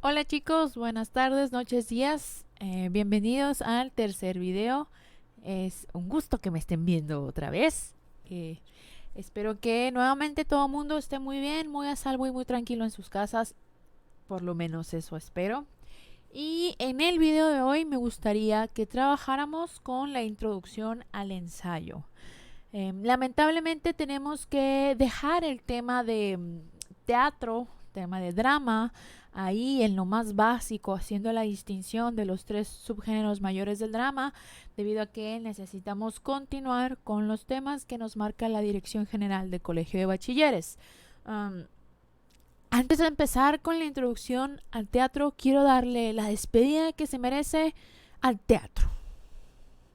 Hola chicos, buenas tardes, noches, días. Bienvenidos al tercer video. Es un gusto que me estén viendo otra vez. Eh, Espero que nuevamente todo el mundo esté muy bien, muy a salvo y muy tranquilo en sus casas. Por lo menos eso espero. Y en el video de hoy me gustaría que trabajáramos con la introducción al ensayo. Lamentablemente tenemos que dejar el tema de teatro, tema de drama, ahí en lo más básico, haciendo la distinción de los tres subgéneros mayores del drama, debido a que necesitamos continuar con los temas que nos marca la Dirección General del Colegio de Bachilleres. Um, Antes de empezar con la introducción al teatro, quiero darle la despedida que se merece al teatro.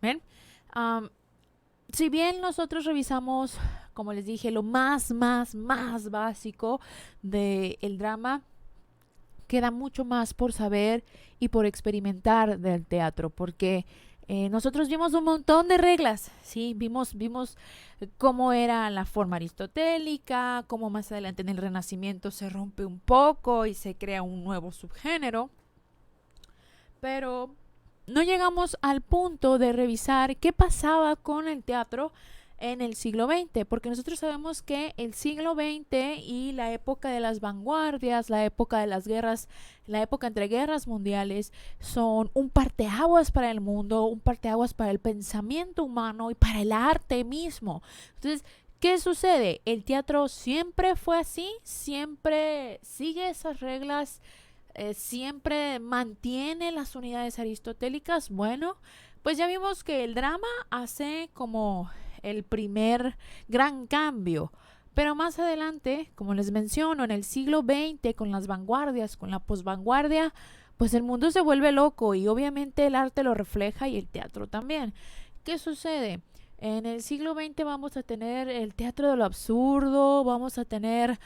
¿Ven? Um, si bien nosotros revisamos, como les dije, lo más básico del drama, queda mucho más por saber y por experimentar del teatro, porque nosotros vimos un montón de reglas, ¿sí? Vimos cómo era la forma aristotélica, cómo más adelante en el Renacimiento se rompe un poco y se crea un nuevo subgénero, pero no llegamos al punto de revisar qué pasaba con el teatro en el siglo XX, porque nosotros sabemos que el siglo XX y la época de las vanguardias, la época de las guerras, la época entre guerras mundiales, son un parteaguas para el mundo, un parteaguas para el pensamiento humano y para el arte mismo. Entonces, ¿qué sucede? El teatro siempre fue así, siempre sigue esas reglas, siempre mantiene las unidades aristotélicas. Bueno, pues ya vimos que el drama hace como el primer gran cambio. Pero más adelante, como les menciono, en el siglo XX, con las vanguardias, con la posvanguardia, pues el mundo se vuelve loco y obviamente el arte lo refleja y el teatro también. ¿Qué sucede? En el siglo XX vamos a tener el teatro de lo absurdo, vamos a tener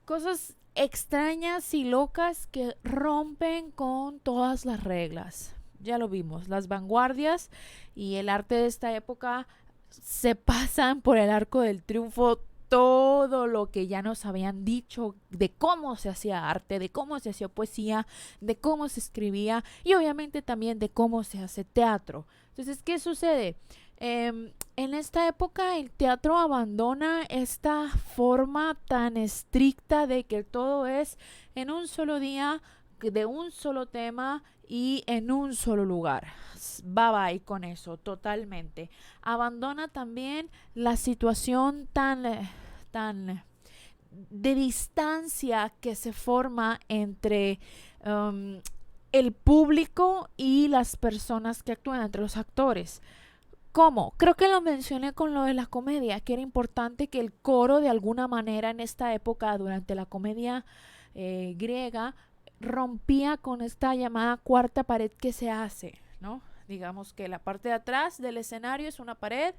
cosas extrañas y locas que rompen con todas las reglas. Ya lo vimos, las vanguardias y el arte de esta época se pasan por el arco del triunfo todo lo que ya nos habían dicho de cómo se hacía arte, de cómo se hacía poesía, de cómo se escribía y obviamente también de cómo se hace teatro. Entonces, ¿qué sucede? En esta época el teatro abandona esta forma tan estricta de que todo es en un solo día, de un solo tema y en un solo lugar. Bye bye con eso, totalmente. Abandona también la situación tan de distancia que se forma entre um, el público y las personas que actúan, entre los actores. ¿Cómo? Creo que lo mencioné con lo de la comedia, que era importante que el coro de alguna manera en esta época, durante la comedia griega, rompía con esta llamada cuarta pared que se hace, ¿no? Digamos que la parte de atrás del escenario es una pared,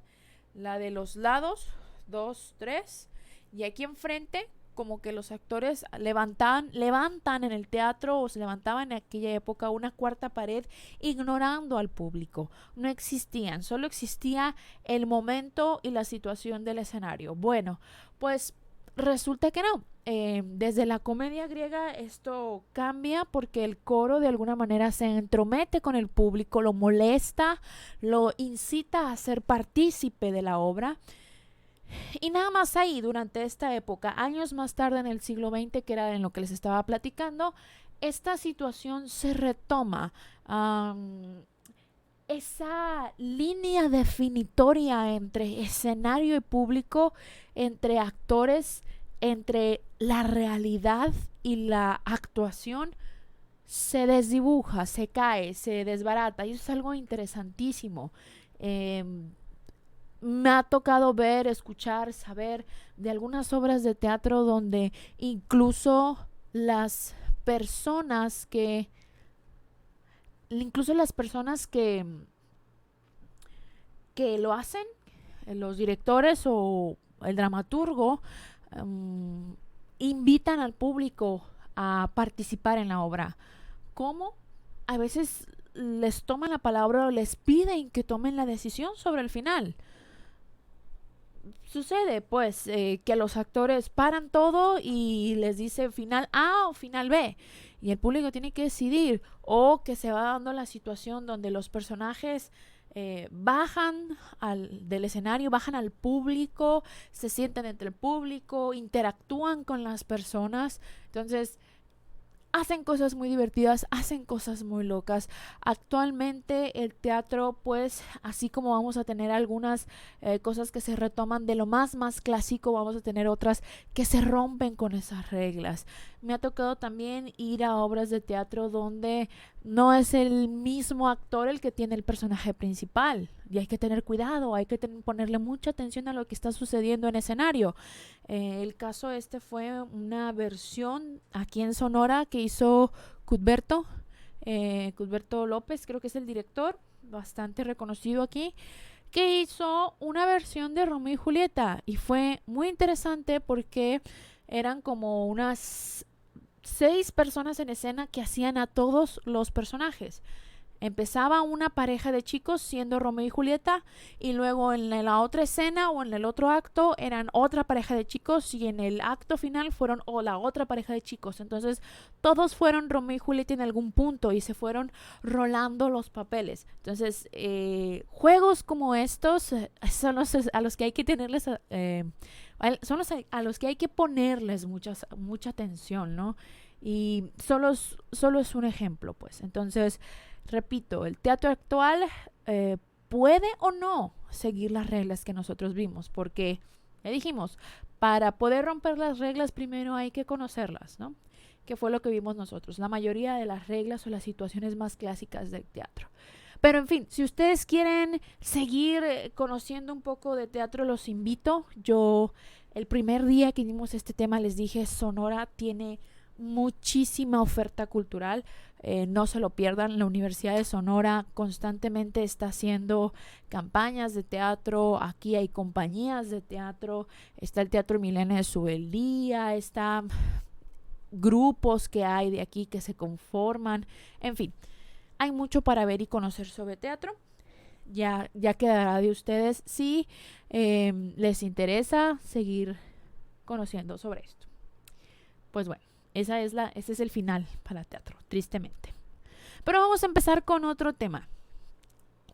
la de los lados, dos, tres, y aquí enfrente como que los actores levantan en el teatro o se levantaban en aquella época una cuarta pared ignorando al público. No existían, solo existía el momento y la situación del escenario. Bueno, pues resulta que no. Desde la comedia griega esto cambia porque el coro de alguna manera se entromete con el público, lo molesta, lo incita a ser partícipe de la obra. Y nada más ahí, durante esta época, años más tarde en el siglo XX, que era en lo que les estaba platicando, esta situación se retoma. Esa línea definitoria entre escenario y público, entre actores, entre la realidad y la actuación, se desdibuja, se cae, se desbarata. Y eso es algo interesantísimo. Eh, Me ha tocado ver, escuchar, saber de algunas obras de teatro donde incluso las personas que incluso las personas que lo hacen, los directores o el dramaturgo, um, invitan al público a participar en la obra. ¿Cómo? A veces les toman la palabra o les piden que tomen la decisión sobre el final. sucede pues que los actores paran todo y les dice final A o final B y el público tiene que decidir, o que se va dando la situación donde los personajes bajan del escenario, bajan al público, se sientan entre el público, interactúan con las personas. Entonces hacen cosas muy divertidas, hacen cosas muy locas. Actualmente el teatro, pues, así como vamos a tener algunas cosas que se retoman de lo más clásico, vamos a tener otras que se rompen con esas reglas. Me ha tocado también ir a obras de teatro donde no es el mismo actor el que tiene el personaje principal. Y hay que tener cuidado, hay que ponerle mucha atención a lo que está sucediendo en escenario. El caso este fue una versión aquí en Sonora que hizo Cuthberto, Cuthberto López, creo que es el director, bastante reconocido aquí, que hizo una versión de Romeo y Julieta. Y fue muy interesante porque eran como unas 6 personas en escena que hacían a todos los personajes. Empezaba una pareja de chicos siendo Romeo y Julieta, y luego en la otra escena o en el otro acto eran otra pareja de chicos, y en el acto final fueron la otra pareja de chicos. Entonces todos fueron Romeo y Julieta en algún punto y se fueron rolando los papeles. Entonces juegos como estos son los a los que hay que tenerles son los a los que hay que ponerles mucha atención, ¿no? Y solo es un ejemplo, pues. Entonces, repito, el teatro actual puede o no seguir las reglas que nosotros vimos, porque ya dijimos, para poder romper las reglas primero hay que conocerlas, ¿no? Que fue lo que vimos nosotros, la mayoría de las reglas o las situaciones más clásicas del teatro. Pero en fin, si ustedes quieren seguir conociendo un poco de teatro, los invito. Yo el primer día que vimos este tema les dije, Sonora tiene muchísima oferta cultural. No se lo pierdan. La Universidad de Sonora constantemente está haciendo campañas de teatro. Aquí hay compañías de teatro. Está el Teatro Milenio de Subeldía. Está grupos que hay de aquí que se conforman. En fin, hay mucho para ver y conocer sobre teatro. Ya quedará de ustedes si les interesa seguir conociendo sobre esto. Pues bueno, ese es el final para el teatro, tristemente. Pero vamos a empezar con otro tema.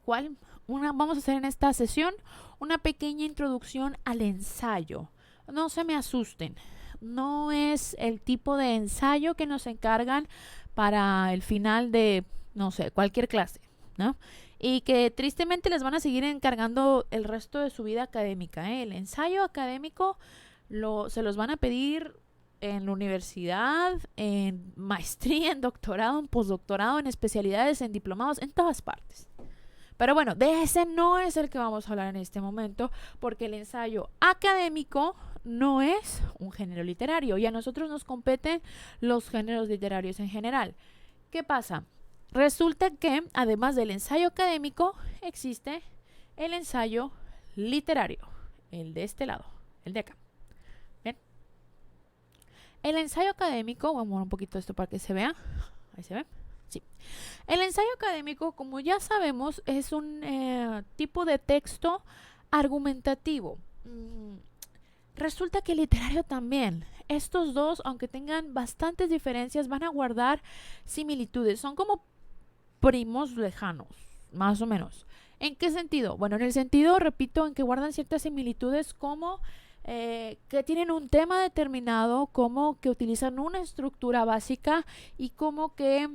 Vamos a hacer en esta sesión una pequeña introducción al ensayo. No se me asusten. No es el tipo de ensayo que nos encargan para el final de, no sé, cualquier clase, ¿no? Y que tristemente les van a seguir encargando el resto de su vida académica, ¿eh? El ensayo académico se los van a pedir en la universidad, en maestría, en doctorado, en postdoctorado, en especialidades, en diplomados, en todas partes. Pero bueno, de ese no es el que vamos a hablar en este momento, porque el ensayo académico no es un género literario y a nosotros nos competen los géneros literarios en general. ¿Qué pasa? Resulta que además del ensayo académico existe el ensayo literario, el de este lado, el de acá. ¿Bien? El ensayo académico, vamos a mover un poquito esto para que se vea. Ahí se ve. Sí. El ensayo académico, como ya sabemos, es un tipo de texto argumentativo. Resulta que el literario también. Estos dos, aunque tengan bastantes diferencias, van a guardar similitudes. Son como primos lejanos, más o menos. ¿En qué sentido? Bueno, en el sentido, repito, en que guardan ciertas similitudes como que tienen un tema determinado, como que utilizan una estructura básica y como que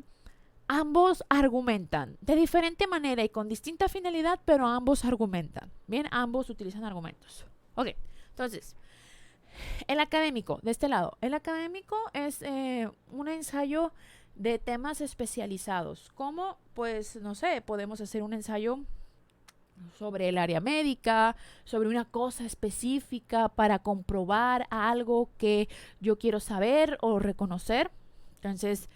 ambos argumentan de diferente manera y con distinta finalidad, pero ambos argumentan. Bien, ambos utilizan argumentos. Ok, entonces, el académico, de este lado, el académico es un ensayo de temas especializados, como, pues, no sé, podemos hacer un ensayo sobre el área médica, sobre una cosa específica para comprobar algo que yo quiero saber o reconocer. Entonces,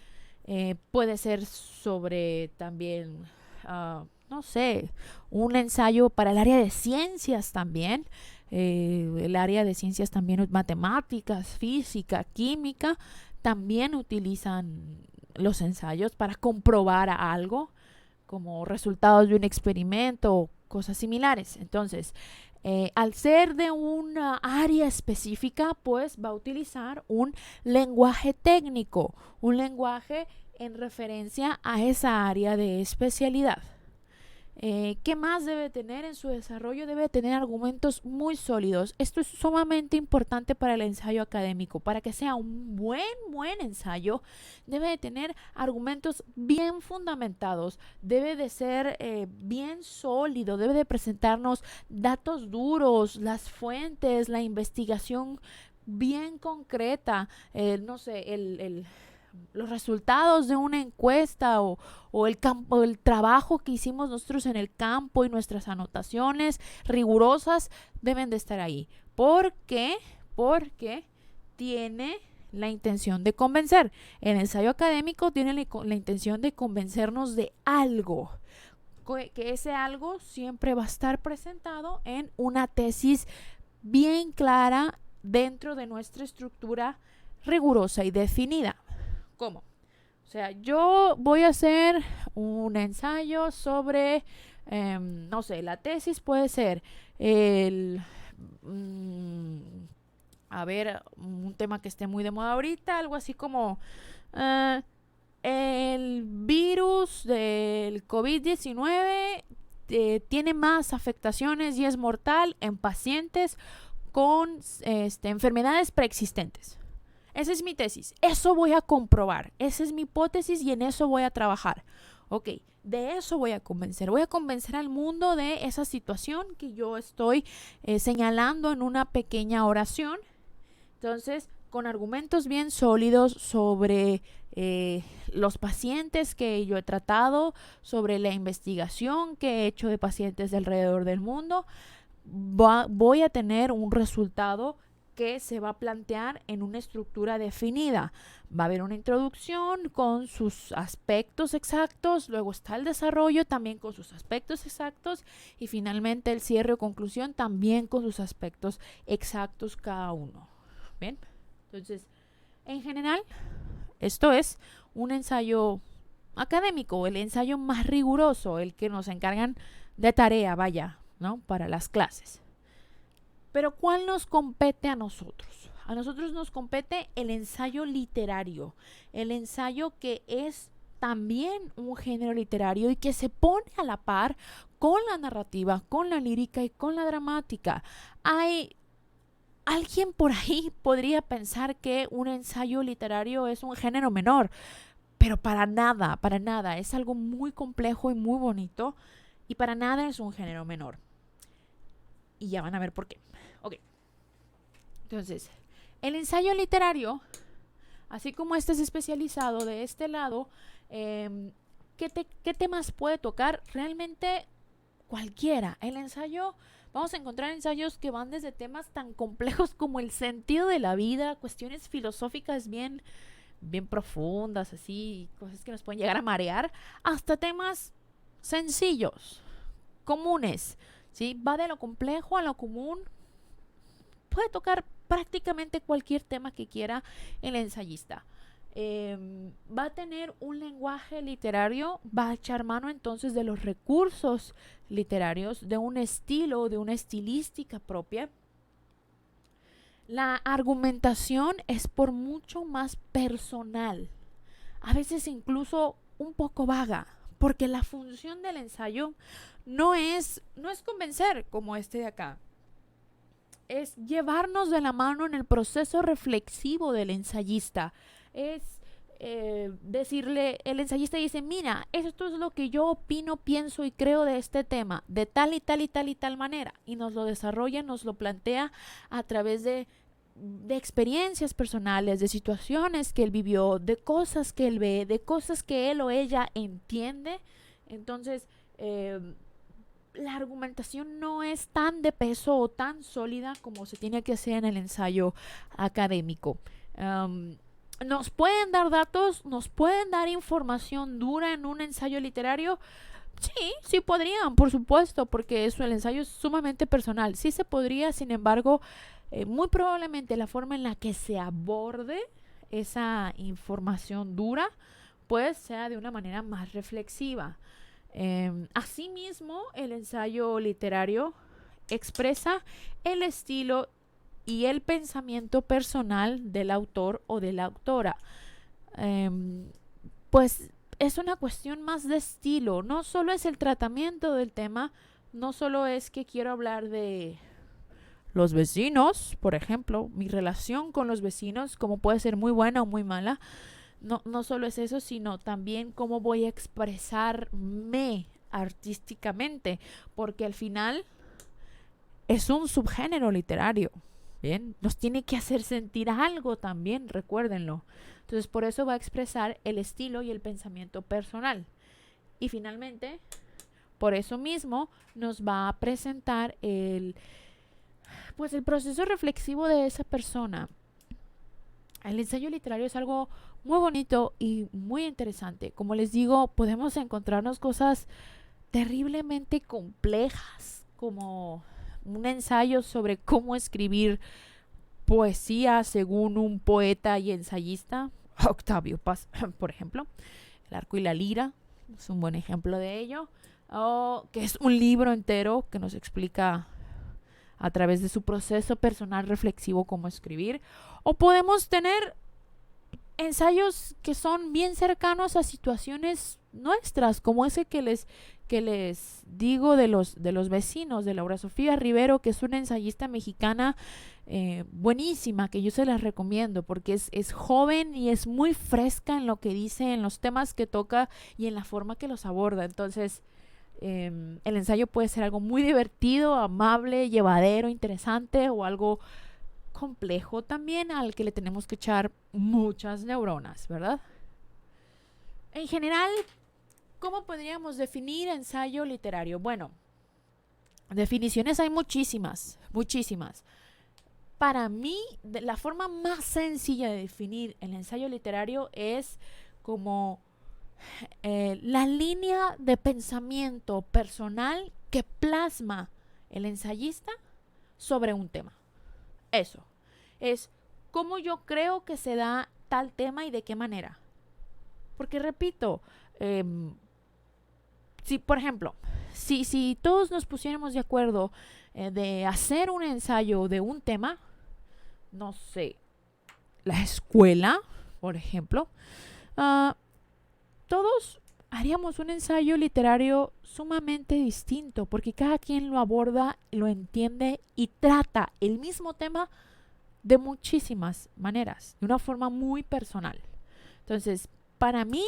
puede ser sobre también, no sé, un ensayo para el área de ciencias también. El área de ciencias también, matemáticas, física, química, también utilizan los ensayos para comprobar algo como resultados de un experimento o cosas similares. Entonces, Al ser de una área específica, pues va a utilizar un lenguaje técnico, un lenguaje en referencia a esa área de especialidad. ¿Qué más debe tener en su desarrollo? Debe tener argumentos muy sólidos. Esto es sumamente importante para el ensayo académico. Para que sea un buen ensayo, debe de tener argumentos bien fundamentados, debe de ser bien sólido, debe de presentarnos datos duros, las fuentes, la investigación bien concreta, no sé, los resultados de una encuesta o el trabajo que hicimos nosotros en el campo y nuestras anotaciones rigurosas deben de estar ahí. ¿Por qué? Porque tiene la intención de convencer. El ensayo académico tiene la intención de convencernos de algo, que ese algo siempre va a estar presentado en una tesis bien clara dentro de nuestra estructura rigurosa y definida. ¿Cómo? O sea, yo voy a hacer un ensayo sobre, no sé, la tesis puede ser a ver, un tema que esté muy de moda ahorita, algo así como el virus del COVID-19 tiene más afectaciones y es mortal en pacientes con enfermedades preexistentes. Esa es mi tesis. Eso voy a comprobar. Esa es mi hipótesis y en eso voy a trabajar. Ok, de eso voy a convencer. Voy a convencer al mundo de esa situación que yo estoy señalando en una pequeña oración. Entonces, con argumentos bien sólidos sobre los pacientes que yo he tratado, sobre la investigación que he hecho de pacientes de alrededor del mundo, voy a tener un resultado que se va a plantear en una estructura definida. Va a haber una introducción con sus aspectos exactos, luego está el desarrollo también con sus aspectos exactos y finalmente el cierre o conclusión también con sus aspectos exactos cada uno. ¿Bien? Entonces, en general, esto es un ensayo académico, el ensayo más riguroso, el que nos encargan de tarea, vaya, ¿no? Para las clases. Pero ¿cuál nos compete a nosotros? A nosotros nos compete el ensayo literario, el ensayo que es también un género literario y que se pone a la par con la narrativa, con la lírica y con la dramática. Alguien por ahí podría pensar que un ensayo literario es un género menor, pero para nada, es algo muy complejo y muy bonito y para nada es un género menor. Y ya van a ver por qué. Ok. Entonces, el ensayo literario, así como este es especializado de este lado, ¿qué temas puede tocar? Realmente cualquiera. El ensayo, vamos a encontrar ensayos que van desde temas tan complejos como el sentido de la vida, cuestiones filosóficas bien profundas, así, cosas que nos pueden llegar a marear, hasta temas sencillos, comunes, ¿sí? Va de lo complejo a lo común. Puede tocar prácticamente cualquier tema que quiera el ensayista. Va a tener un lenguaje literario, va a echar mano entonces de los recursos literarios, de un estilo, de una estilística propia. La argumentación es por mucho más personal, a veces incluso un poco vaga, porque la función del ensayo no es convencer como este de acá, es llevarnos de la mano en el proceso reflexivo del ensayista. Es decirle, el ensayista dice, mira, esto es lo que yo opino, pienso y creo de este tema, de tal y tal y tal y tal manera. Y nos lo desarrolla, nos lo plantea a través de experiencias personales, de situaciones que él vivió, de cosas que él ve, de cosas que él o ella entiende. Entonces, la argumentación no es tan de peso o tan sólida como se tiene que hacer en el ensayo académico. Nos pueden dar datos, nos pueden dar información dura en un ensayo literario. Sí podrían, por supuesto, porque eso, el ensayo es sumamente personal. Sí se podría, sin embargo, muy probablemente la forma en la que se aborde esa información dura, pues sea de una manera más reflexiva. Asimismo, el ensayo literario expresa el estilo y el pensamiento personal del autor o de la autora. Pues es una cuestión más de estilo, no solo es el tratamiento del tema, no solo es que quiero hablar de los vecinos, por ejemplo, mi relación con los vecinos, como puede ser muy buena o muy mala. No solo es eso, sino también cómo voy a expresarme artísticamente, porque al final es un subgénero literario. Bien, nos tiene que hacer sentir algo también, recuérdenlo. Entonces, por eso va a expresar el estilo y el pensamiento personal. Y finalmente, por eso mismo, nos va a presentar el proceso reflexivo de esa persona. El ensayo literario es algo muy bonito y muy interesante. Como les digo, podemos encontrarnos cosas terriblemente complejas, como un ensayo sobre cómo escribir poesía según un poeta y ensayista, Octavio Paz, por ejemplo. El arco y la lira es un buen ejemplo de ello. Que es un libro entero que nos explica a través de su proceso personal reflexivo cómo escribir. O podemos tener ensayos que son bien cercanos a situaciones nuestras, como ese que les digo de los vecinos, de Laura Sofía Rivero, que es una ensayista mexicana buenísima, que yo se las recomiendo porque es joven y es muy fresca en lo que dice, en los temas que toca y en la forma que los aborda. Entonces, el ensayo puede ser algo muy divertido, amable, llevadero, interesante, o algo complejo también al que le tenemos que echar muchas neuronas, ¿verdad? En general, ¿cómo podríamos definir ensayo literario? Bueno, definiciones hay muchísimas. Para mí, la forma más sencilla de definir el ensayo literario es como la línea de pensamiento personal que plasma el ensayista sobre un tema. Eso es cómo yo creo que se da tal tema y de qué manera. Porque repito, si por ejemplo, si todos nos pusiéramos de acuerdo de hacer un ensayo de un tema, no sé, la escuela, por ejemplo, todos haríamos un ensayo literario sumamente distinto, porque cada quien lo aborda, lo entiende y trata el mismo tema de muchísimas maneras, de una forma muy personal. Entonces, para mí,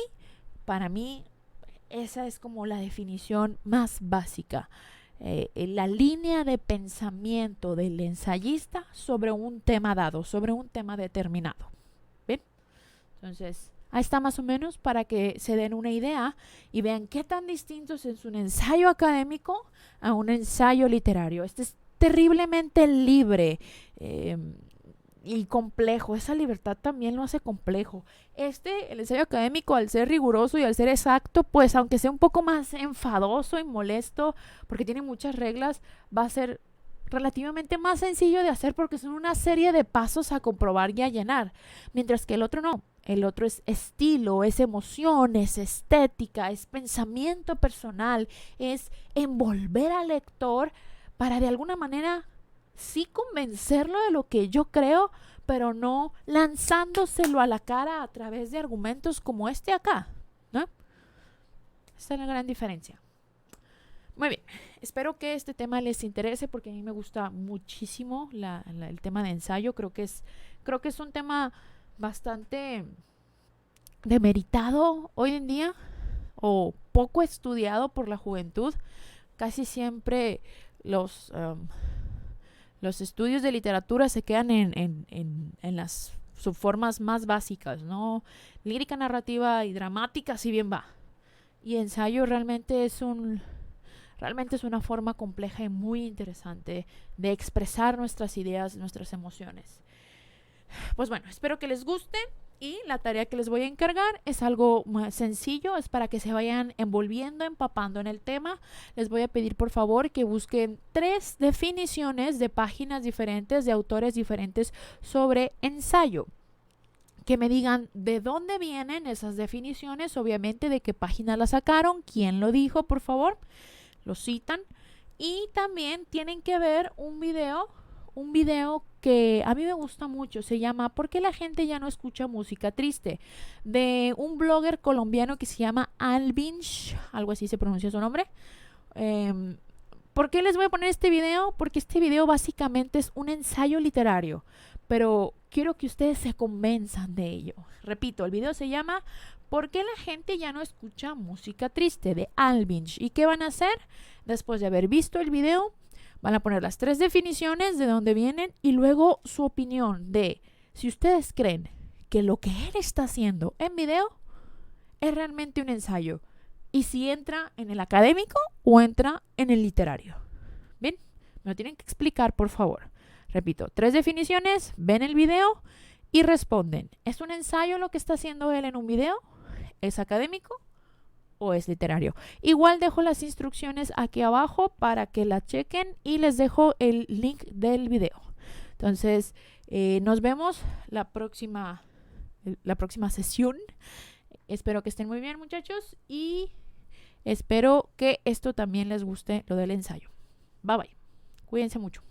esa es como la definición más básica. La línea de pensamiento del ensayista sobre un tema dado, sobre un tema determinado. ¿Bien? Entonces, ahí está más o menos para que se den una idea y vean qué tan distinto es un ensayo académico a un ensayo literario. Este es terriblemente libre y complejo. Esa libertad también lo hace complejo. El ensayo académico, al ser riguroso y al ser exacto, pues aunque sea un poco más enfadoso y molesto, porque tiene muchas reglas, va a ser relativamente más sencillo de hacer porque son una serie de pasos a comprobar y a llenar. Mientras que el otro no. El otro es estilo, es emoción, es estética, es pensamiento personal, es envolver al lector para de alguna manera sí convencerlo de lo que yo creo, pero no lanzándoselo a la cara a través de argumentos como este acá, ¿no? Esta es la gran diferencia. Muy bien, espero que este tema les interese porque a mí me gusta muchísimo el tema de ensayo. Creo que es un tema bastante demeritado hoy en día o poco estudiado por la juventud. Casi siempre los estudios de literatura se quedan en las subformas más básicas, ¿no? Lírica, narrativa y dramática, si bien va. Y ensayo realmente es una forma compleja y muy interesante de expresar nuestras ideas, nuestras emociones. Pues bueno, espero que les guste y la tarea que les voy a encargar es algo más sencillo, es para que se vayan envolviendo, empapando en el tema. Les voy a pedir por favor que busquen 3 definiciones de páginas diferentes, de autores diferentes sobre ensayo. Que me digan de dónde vienen esas definiciones, obviamente de qué página las sacaron, quién lo dijo, por favor, lo citan. Y también tienen que ver un video que a mí me gusta mucho. Se llama ¿Por qué la gente ya no escucha música triste? De un blogger colombiano que se llama Alvinch, algo así se pronuncia su nombre. Eh, ¿Por qué les voy a poner este video? Porque este video básicamente es un ensayo literario, pero quiero que ustedes se convenzan de ello. Repito, el video se llama ¿Por qué la gente ya no escucha música triste? De Alvinch. ¿Y qué van a hacer? Después de haber visto el video, van a poner las 3 definiciones de dónde vienen y luego su opinión de si ustedes creen que lo que él está haciendo en video es realmente un ensayo y si entra en el académico o entra en el literario. ¿Bien? Me lo tienen que explicar, por favor. Repito, 3 definiciones, ven el video y responden. ¿Es un ensayo lo que está haciendo él en un video? ¿Es académico o es literario? Igual dejo las instrucciones aquí abajo para que la chequen y les dejo el link del video. Entonces, nos vemos la próxima sesión. Espero que estén muy bien, muchachos, y espero que esto también les guste, lo del ensayo. Bye bye. Cuídense mucho.